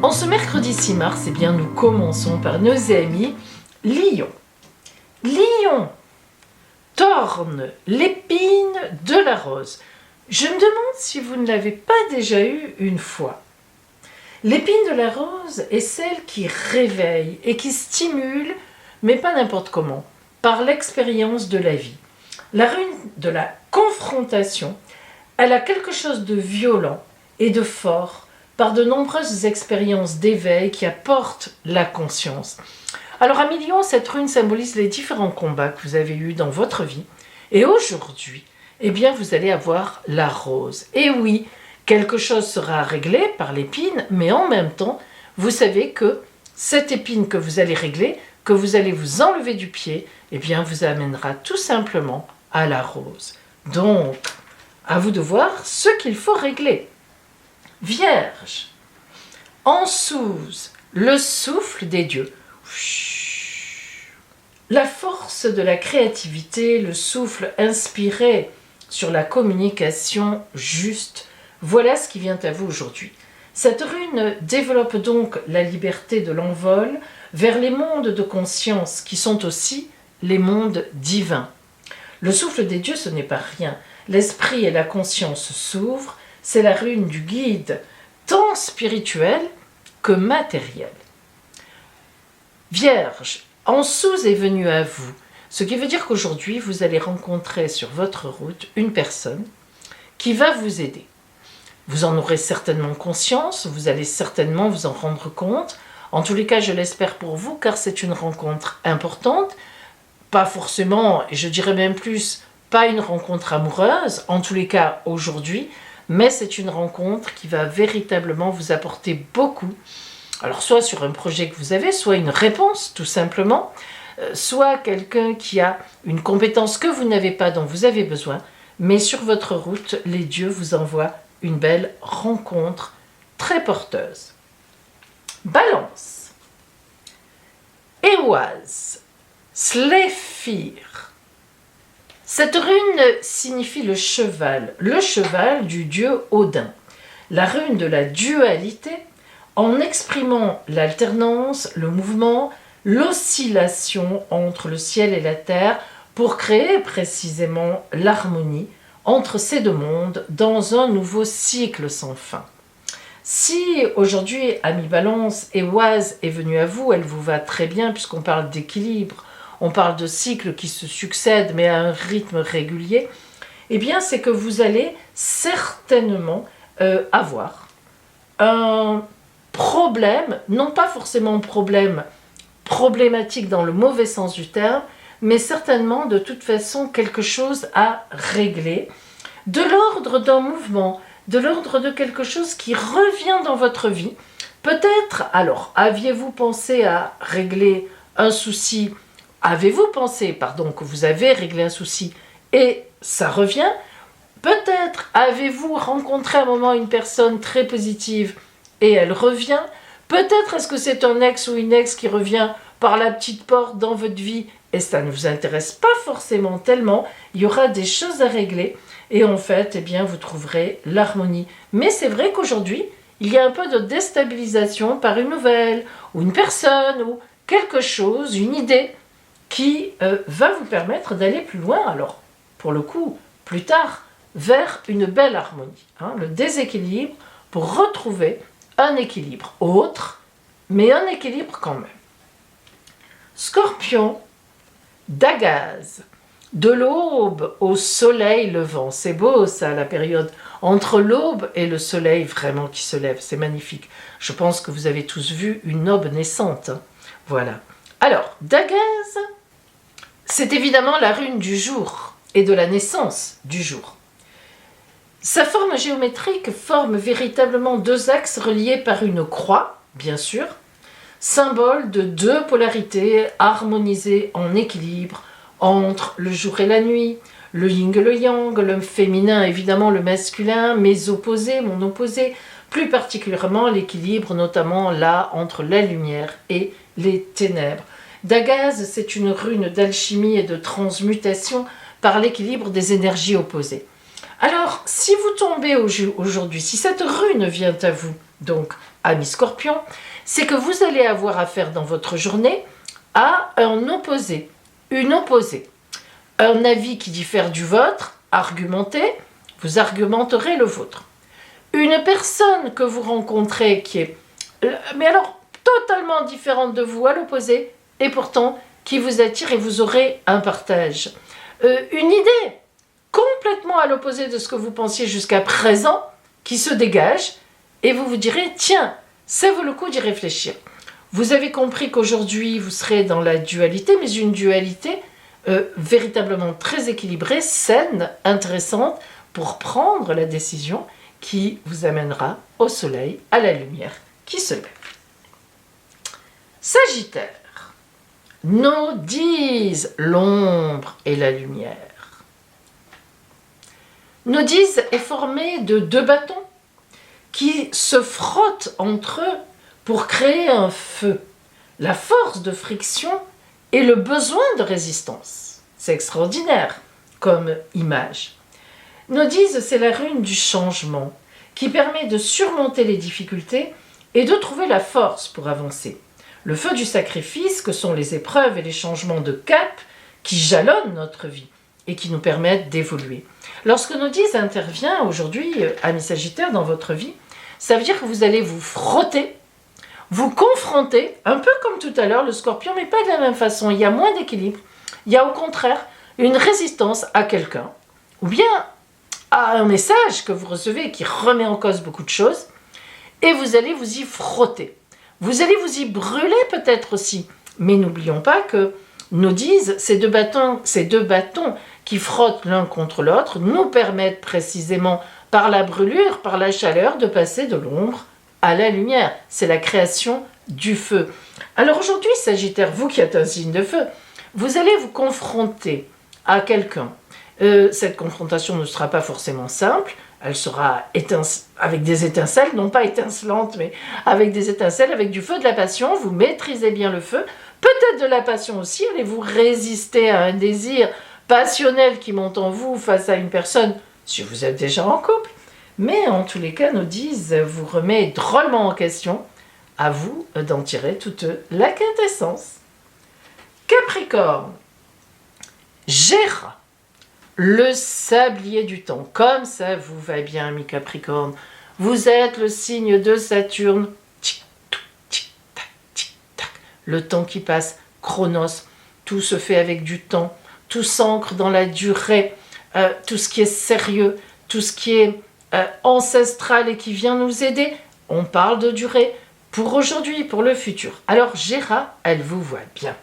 En ce mercredi 6 mars, eh bien, nous commençons par nos amis Lion. Lion, torne l'épine de la rose. Je me demande si vous ne l'avez pas déjà eu une fois. L'épine de la rose est celle qui réveille et qui stimule, mais pas n'importe comment, par l'expérience de la vie. La rune de la confrontation, elle a quelque chose de violent et de fort par de nombreuses expériences d'éveil qui apportent la conscience. Alors à Lion, cette rune symbolise les différents combats que vous avez eus dans votre vie. Et aujourd'hui, eh bien, vous allez avoir la rose. Et oui, quelque chose sera réglé par l'épine, mais en même temps, vous savez que cette épine que vous allez régler, que vous allez vous enlever du pied, eh bien, vous amènera tout simplement à la rose. Donc, à vous de voir ce qu'il faut régler. Vierge, en Souze, le souffle des dieux. La force de la créativité, le souffle inspiré sur la communication juste, voilà ce qui vient à vous aujourd'hui. Cette rune développe donc la liberté de l'envol vers les mondes de conscience qui sont aussi les mondes divins. Le souffle des dieux, ce n'est pas rien. L'esprit et la conscience s'ouvrent, c'est la rune du guide, tant spirituel que matériel. Vierge, en Souze est venu à vous, ce qui veut dire qu'aujourd'hui, vous allez rencontrer sur votre route une personne qui va vous aider. Vous en aurez certainement conscience, vous allez certainement vous en rendre compte. En tous les cas, je l'espère pour vous, car c'est une rencontre importante. Pas forcément, et je dirais même plus, pas une rencontre amoureuse, en tous les cas aujourd'hui, mais c'est une rencontre qui va véritablement vous apporter beaucoup. Alors soit sur un projet que vous avez, soit une réponse tout simplement, soit quelqu'un qui a une compétence que vous n'avez pas, dont vous avez besoin, mais sur votre route, les dieux vous envoient une belle rencontre très porteuse. Balance. Éoise, Sléphir. Cette rune signifie le cheval du dieu Odin. La rune de la dualité, en exprimant l'alternance, le mouvement, l'oscillation entre le ciel et la terre pour créer précisément l'harmonie entre ces deux mondes dans un nouveau cycle sans fin. Si aujourd'hui, ami Balance, Éoise est venue à vous, elle vous va très bien puisqu'on parle d'équilibre, on parle de cycles qui se succèdent mais à un rythme régulier, eh bien c'est que vous allez certainement avoir un problème, non pas forcément problématique dans le mauvais sens du terme, mais certainement de toute façon quelque chose à régler, de l'ordre d'un mouvement, de l'ordre de quelque chose qui revient dans votre vie. Peut-être, alors, aviez-vous pensé à régler un souci, avez-vous pensé, pardon, que vous avez réglé un souci et ça revient? Peut-être avez-vous rencontré à un moment une personne très positive et elle revient? Peut-être est-ce que c'est un ex ou une ex qui revient par la petite porte dans votre vie et ça ne vous intéresse pas forcément tellement. Il y aura des choses à régler et en fait, eh bien, vous trouverez l'harmonie. Mais c'est vrai qu'aujourd'hui, il y a un peu de déstabilisation par une nouvelle ou une personne ou quelque chose, une idée qui va vous permettre d'aller plus loin. Alors, pour le coup, plus tard, vers une belle harmonie. Le déséquilibre pour retrouver un équilibre autre, mais un équilibre quand même. Scorpion, d'Agaz, de l'aube au soleil levant. C'est beau ça, la période entre l'aube et le soleil vraiment qui se lève. C'est magnifique. Je pense que vous avez tous vu une aube naissante. Voilà. Alors, Dagaz, c'est évidemment la rune du jour et de la naissance du jour. Sa forme géométrique forme véritablement deux axes reliés par une croix, bien sûr, symbole de deux polarités harmonisées en équilibre entre le jour et la nuit, le yin et le yang, le féminin évidemment le masculin, mes opposés, mon opposé, plus particulièrement l'équilibre notamment là entre la lumière et les ténèbres. Dagaz, c'est une rune d'alchimie et de transmutation par l'équilibre des énergies opposées. Alors, si vous tombez aujourd'hui, si cette rune vient à vous, donc amis scorpions, c'est que vous allez avoir affaire dans votre journée à un opposé, une opposée. Un avis qui diffère du vôtre, argumenté, vous argumenterez le vôtre. Une personne que vous rencontrez qui est, mais alors, totalement différente de vous, à l'opposé, et pourtant qui vous attire et vous aurez un partage. Une idée complètement à l'opposé de ce que vous pensiez jusqu'à présent, qui se dégage, et vous vous direz, tiens, ça vaut le coup d'y réfléchir. Vous avez compris qu'aujourd'hui, vous serez dans la dualité, mais une dualité véritablement très équilibrée, saine, intéressante, pour prendre la décision qui vous amènera au soleil, à la lumière qui se lève. Sagittaire, nous disent l'ombre et la lumière. Nos dise est formé de deux bâtons qui se frottent entre eux pour créer un feu. La force de friction et le besoin de résistance. C'est extraordinaire comme image. Nos dise, c'est la rune du changement qui permet de surmonter les difficultés et de trouver la force pour avancer. Le feu du sacrifice, que sont les épreuves et les changements de cap qui jalonnent notre vie et qui nous permettent d'évoluer. Lorsque nos dise intervient aujourd'hui, amis Sagittaire, dans votre vie, ça veut dire que vous allez vous frotter, vous confronter, un peu comme tout à l'heure le Scorpion, mais pas de la même façon. Il y a moins d'équilibre. Il y a au contraire une résistance à quelqu'un, ou bien à un message que vous recevez qui remet en cause beaucoup de choses, et vous allez vous y frotter. Vous allez vous y brûler peut-être aussi. Mais n'oublions pas que nos dise, ces deux bâtons qui frottent l'un contre l'autre, nous permettent précisément par la brûlure, par la chaleur, de passer de l'ombre à la lumière. C'est la création du feu. Alors aujourd'hui, Sagittaire, vous qui êtes un signe de feu, vous allez vous confronter à quelqu'un. Cette confrontation ne sera pas forcément simple, elle sera avec des étincelles, non pas étincelantes, mais avec des étincelles, avec du feu, de la passion. Vous maîtrisez bien le feu, peut-être de la passion aussi. Allez-vous résister à un désir passionnel qui monte en vous face à une personne, si vous êtes déjà en couple. Mais en tous les cas, nos dise vous remet drôlement en question. À vous d'en tirer toute la quintessence. Capricorne, Géra, le sablier du temps. Comme ça vous va bien, mi Capricorne. Vous êtes le signe de Saturne. Tic-tac, tic-tac, tic-tac. Le temps qui passe, Chronos. Tout se fait avec du temps. Tout s'ancre dans la durée. Tout ce qui est sérieux, tout ce qui est ancestral et qui vient nous aider. On parle de durée pour aujourd'hui, pour le futur. Alors Géra, elle vous voit bien.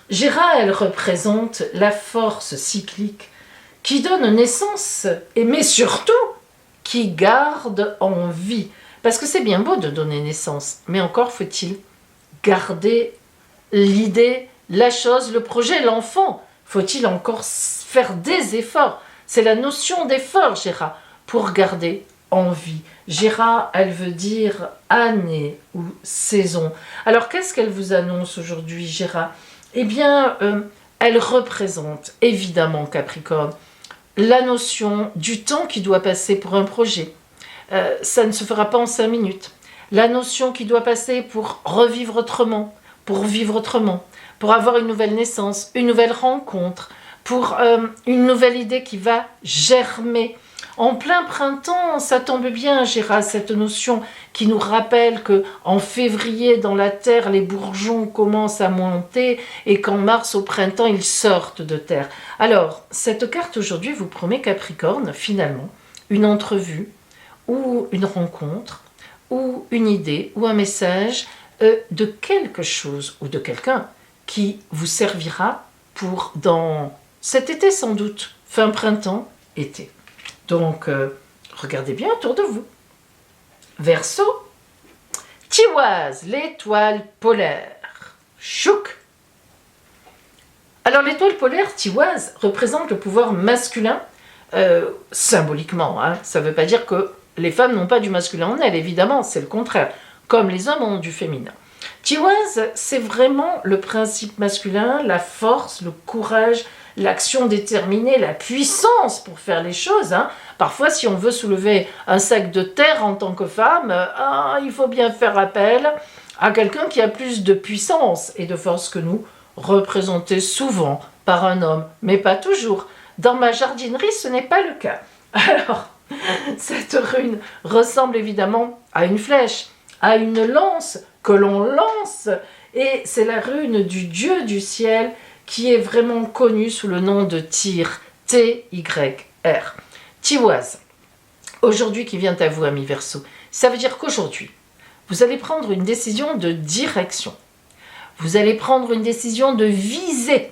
Géra, elle représente la force cyclique qui donne naissance, mais surtout qui garde en vie. Parce que c'est bien beau de donner naissance, mais encore faut-il garder l'idée, la chose, le projet, l'enfant. Faut-il encore faire des efforts? C'est la notion d'effort, Géra, pour garder en vie. Géra, elle veut dire année ou saison. Alors, qu'est-ce qu'elle vous annonce aujourd'hui, Géra? Eh bien, elle représente, évidemment, Capricorne, la notion du temps qui doit passer pour un projet. Ça ne se fera pas en 5 minutes. La notion qui doit passer pour revivre autrement, pour vivre autrement, pour avoir une nouvelle naissance, une nouvelle rencontre, pour une nouvelle idée qui va germer. En plein printemps, ça tombe bien, Géra, cette notion qui nous rappelle que en février, dans la terre, les bourgeons commencent à monter et qu'en mars, au printemps, ils sortent de terre. Alors, cette carte aujourd'hui vous promet, Capricorne, finalement, une entrevue ou une rencontre ou une idée ou un message de quelque chose ou de quelqu'un qui vous servira pour, dans cet été sans doute, fin printemps, été. Donc, regardez bien autour de vous. Verseau, Tiwaz, l'étoile polaire. Chouk. Alors, l'étoile polaire, Tiwaz, représente le pouvoir masculin, symboliquement. Ça ne veut pas dire que les femmes n'ont pas du masculin en elles, évidemment, c'est le contraire. Comme les hommes ont du féminin. Tiwaz, c'est vraiment le principe masculin, la force, le courage, l'action déterminée, la puissance pour faire les choses. Hein. Parfois, si on veut soulever un sac de terre en tant que femme, il faut bien faire appel à quelqu'un qui a plus de puissance et de force que nous, représenté souvent par un homme, mais pas toujours. Dans ma jardinerie, ce n'est pas le cas. Alors, cette rune ressemble évidemment à une flèche, à une lance que l'on lance, et c'est la rune du dieu du ciel qui est vraiment connue sous le nom de Tyr, T-Y-R. Tiwaz, aujourd'hui qui vient à vous, ami Verseau, ça veut dire qu'aujourd'hui, vous allez prendre une décision de direction, vous allez prendre une décision de visée,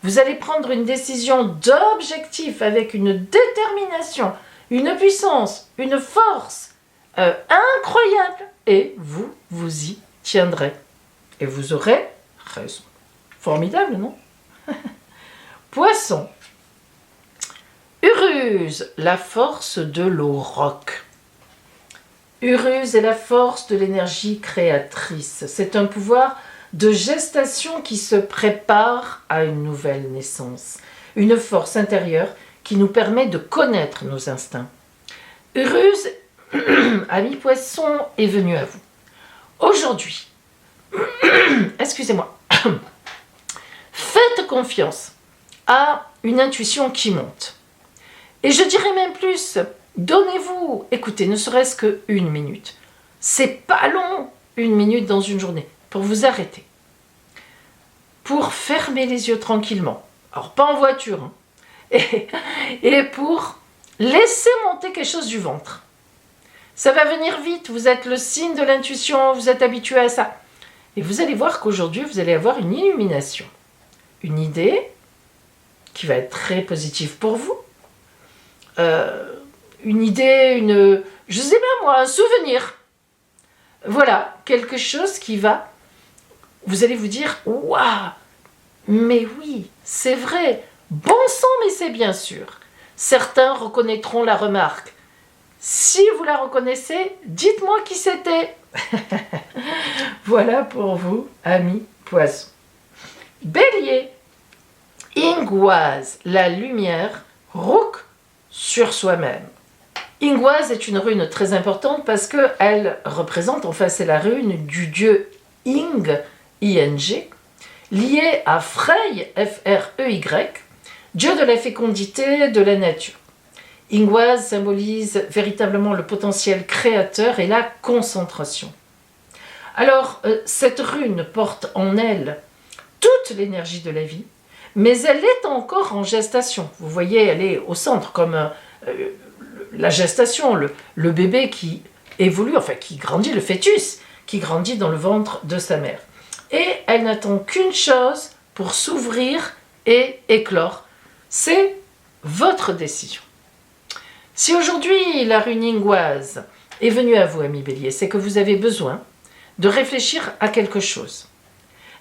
vous allez prendre une décision d'objectif avec une détermination, une puissance, une force incroyable, et vous y tiendrez. Et vous aurez raison. Formidable, non? Poisson. Uruse, la force de l'auroch. Uruse est la force de l'énergie créatrice. C'est un pouvoir de gestation qui se prépare à une nouvelle naissance. Une force intérieure qui nous permet de connaître nos instincts. Uruse, ami Poisson, est venu à vous. Aujourd'hui, excusez-moi, faites confiance à une intuition qui monte. Et je dirais même plus, donnez-vous, écoutez, ne serait-ce qu'une minute. C'est pas long, une minute dans une journée, pour vous arrêter. Pour fermer les yeux tranquillement. Alors, pas en voiture, hein. Et pour laisser monter quelque chose du ventre. Ça va venir vite, vous êtes le signe de l'intuition, vous êtes habitué à ça. Et vous allez voir qu'aujourd'hui, vous allez avoir une illumination. Une idée qui va être très positive pour vous. Une idée, je sais pas moi, un souvenir. Voilà, quelque chose qui va, vous allez vous dire, waouh, mais oui, c'est vrai, bon sang, mais c'est bien sûr. Certains reconnaîtront la remarque. Si vous la reconnaissez, dites-moi qui c'était. Voilà pour vous, amis Poissons. Bélier. Ingwaz, la lumière, Rook sur soi-même. Ingwaz est une rune très importante parce qu'elle représente, enfin c'est la rune du dieu Ing, I-N-G, liée à Frey, F-R-E-Y, dieu de la fécondité, de la nature. Ingwaz symbolise véritablement le potentiel créateur et la concentration. Alors, cette rune porte en elle toute l'énergie de la vie, mais elle est encore en gestation. Vous voyez, elle est au centre, comme la gestation, le bébé qui évolue, enfin qui grandit, le fœtus, qui grandit dans le ventre de sa mère. Et elle n'attend qu'une chose pour s'ouvrir et éclore. C'est votre décision. Si aujourd'hui la rune Ingwaz est venue à vous, ami Bélier, c'est que vous avez besoin de réfléchir à quelque chose.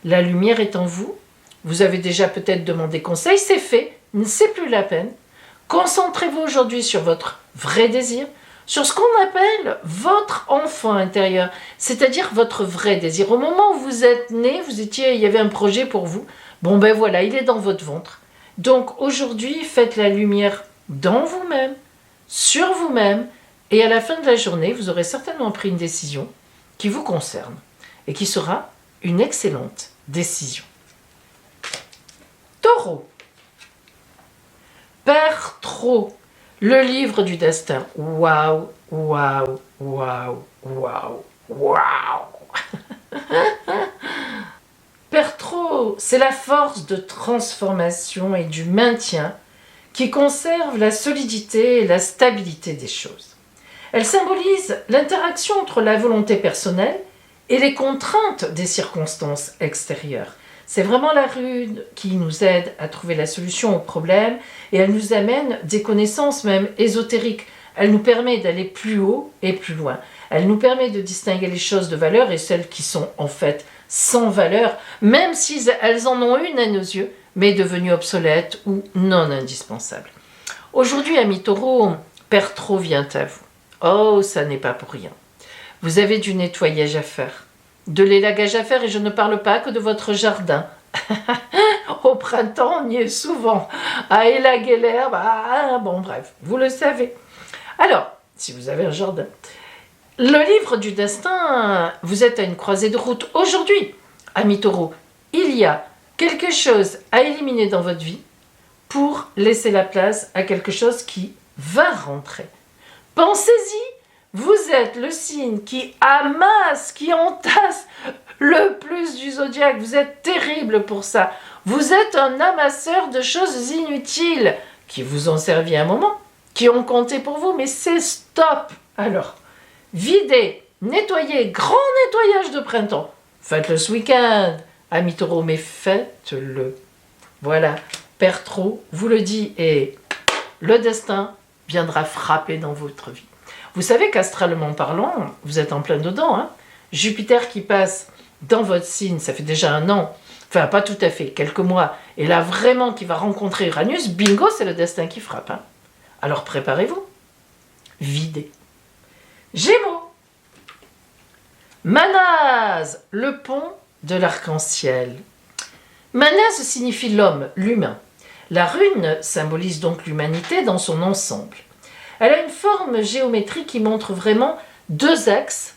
La lumière est en vous, vous avez déjà peut-être demandé conseil, c'est fait, c'est plus la peine. Concentrez-vous aujourd'hui sur votre vrai désir, sur ce qu'on appelle votre enfant intérieur, c'est-à-dire votre vrai désir. Au moment où vous êtes né, il y avait un projet pour vous, bon ben voilà, il est dans votre ventre. Donc aujourd'hui, faites la lumière dans vous-même, sur vous-même, et à la fin de la journée, vous aurez certainement pris une décision qui vous concerne et qui sera une excellente décision. Taureau. Père trop, le livre du destin. Waouh, waouh, waouh, waouh, waouh. Père trop, c'est la force de transformation et du maintien qui conserve la solidité et la stabilité des choses. Elle symbolise l'interaction entre la volonté personnelle et les contraintes des circonstances extérieures. C'est vraiment la rune qui nous aide à trouver la solution au problème et elle nous amène des connaissances même ésotériques. Elle nous permet d'aller plus haut et plus loin. Elle nous permet de distinguer les choses de valeur et celles qui sont en fait sans valeur, même si elles en ont une à nos yeux, mais devenues obsolètes ou non indispensables. Aujourd'hui, ami Taureau, Père trop vient à vous. Oh, ça n'est pas pour rien. Vous avez du nettoyage à faire, de l'élagage à faire, et je ne parle pas que de votre jardin. Au printemps, on y est souvent. À élaguer bon bref, vous le savez. Alors, si vous avez un jardin, le livre du destin, vous êtes à une croisée de route. Aujourd'hui, ami Taureau, il y a quelque chose à éliminer dans votre vie pour laisser la place à quelque chose qui va rentrer. Pensez-y, vous êtes le signe qui amasse, qui entasse le plus du zodiaque. Vous êtes terrible pour ça. Vous êtes un amasseur de choses inutiles qui vous ont servi un moment, qui ont compté pour vous, mais c'est stop. Alors, videz, nettoyez, grand nettoyage de printemps. Faites-le ce week-end, ami Taureau, mais faites-le. Voilà, Père Trou vous le dit et le destin viendra frapper dans votre vie. Vous savez qu'astralement parlant, vous êtes en plein dedans. Hein. Jupiter qui passe dans votre signe, ça fait déjà 1 an, enfin pas tout à fait, quelques mois, et là vraiment qui va rencontrer Uranus, bingo, c'est le destin qui frappe. Hein. Alors préparez-vous, videz. Gémeaux, Manase, le pont de l'arc-en-ciel. Manase signifie l'homme, l'humain. La rune symbolise donc l'humanité dans son ensemble. Elle a une forme géométrique qui montre vraiment 2 axes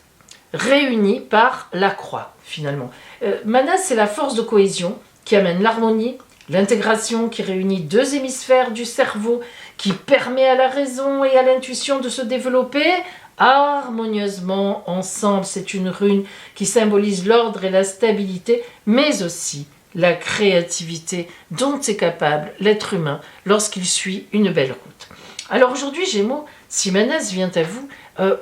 réunis par la croix, finalement. Manase, c'est la force de cohésion qui amène l'harmonie, l'intégration qui réunit 2 hémisphères du cerveau, qui permet à la raison et à l'intuition de se développer harmonieusement ensemble. C'est une rune qui symbolise l'ordre et la stabilité, mais aussi la créativité dont est capable l'être humain lorsqu'il suit une belle route. Alors aujourd'hui, Gémeaux, si Manase vient à vous,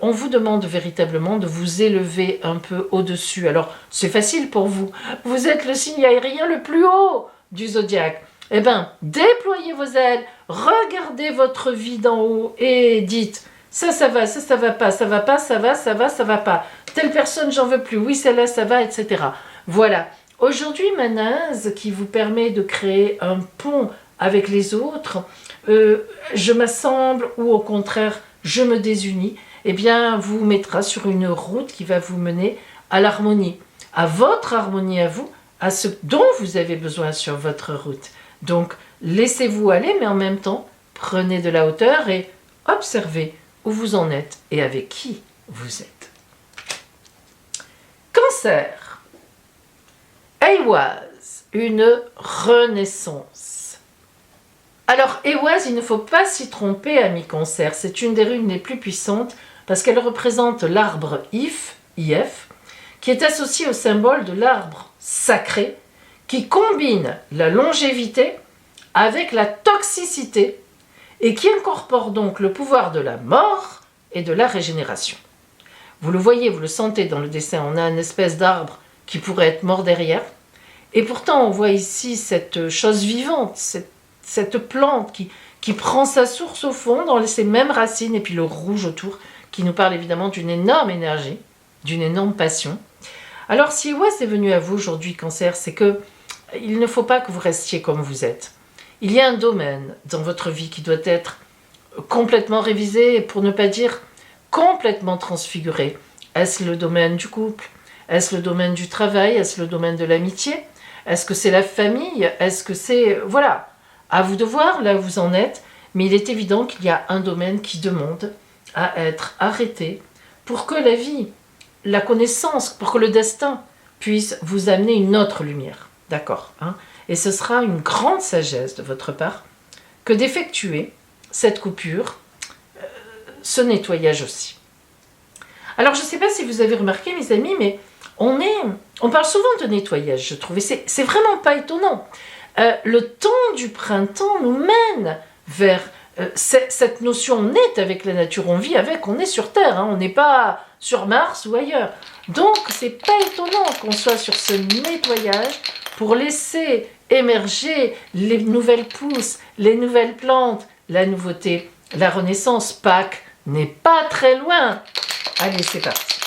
on vous demande véritablement de vous élever un peu au-dessus. Alors, c'est facile pour vous. Vous êtes le signe aérien le plus haut du zodiaque. Eh bien, déployez vos ailes, regardez votre vie d'en haut et dites ça va, ça va pas, ça va pas, ça va pas. Telle personne, j'en veux plus. Oui, celle-là, ça va, etc. Voilà. Aujourd'hui, Manase, qui vous permet de créer un pont avec les autres, je m'assemble ou au contraire, je me désunis, eh bien, vous mettra sur une route qui va vous mener à l'harmonie, à votre harmonie à vous, à ce dont vous avez besoin sur votre route. Donc, laissez-vous aller, mais en même temps, prenez de la hauteur et observez où vous en êtes et avec qui vous êtes. Cancer. Ehwaz, une renaissance. Alors, Ehwaz, il ne faut pas s'y tromper, ami Cancer. C'est une des runes les plus puissantes parce qu'elle représente l'arbre IF, qui est associé au symbole de l'arbre sacré, qui combine la longévité avec la toxicité et qui incorpore donc le pouvoir de la mort et de la régénération. Vous le voyez, vous le sentez dans le dessin, on a une espèce d'arbre qui pourrait être mort derrière, et pourtant on voit ici cette chose vivante, cette plante qui prend sa source au fond dans ces mêmes racines, et puis le rouge autour, qui nous parle évidemment d'une énorme énergie, d'une énorme passion. Alors si Ehwaz est venu à vous aujourd'hui, Cancer, c'est que il ne faut pas que vous restiez comme vous êtes. Il y a un domaine dans votre vie qui doit être complètement révisé, pour ne pas dire complètement transfiguré. Est-ce le domaine du couple? Est-ce le domaine du travail? Est-ce le domaine de l'amitié? Est-ce que c'est la famille? Est-ce que c'est... Voilà, à vous de voir là où vous en êtes, mais il est évident qu'il y a un domaine qui demande à être arrêté pour que la vie, la connaissance, pour que le destin puisse vous amener une autre lumière. D'accord, hein? Et ce sera une grande sagesse de votre part que d'effectuer cette coupure, ce nettoyage aussi. Alors, je ne sais pas si vous avez remarqué, mes amis, mais on parle souvent de nettoyage, je trouve, et c'est vraiment pas étonnant. Le temps du printemps nous mène vers cette notion, on est avec la nature, on vit avec, on est sur Terre, hein, on n'est pas sur Mars ou ailleurs. Donc, c'est pas étonnant qu'on soit sur ce nettoyage pour laisser émerger les nouvelles pousses, les nouvelles plantes, la nouveauté, la renaissance. Pâques n'est pas très loin. Allez, c'est parti.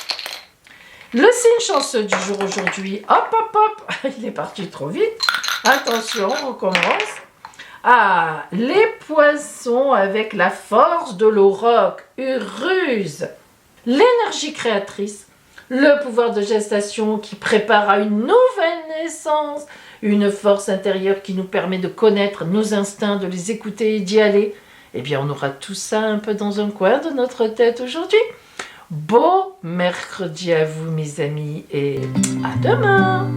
Le signe chanceux du jour aujourd'hui, hop, il est parti trop vite. Attention, on recommence. Ah, les poissons avec la force de l'auroch, Uruse. L'énergie créatrice, le pouvoir de gestation qui prépare à une nouvelle reconnaissance, une force intérieure qui nous permet de connaître nos instincts, de les écouter et d'y aller. Eh bien, on aura tout ça un peu dans un coin de notre tête aujourd'hui. Beau mercredi à vous, mes amis, et à demain!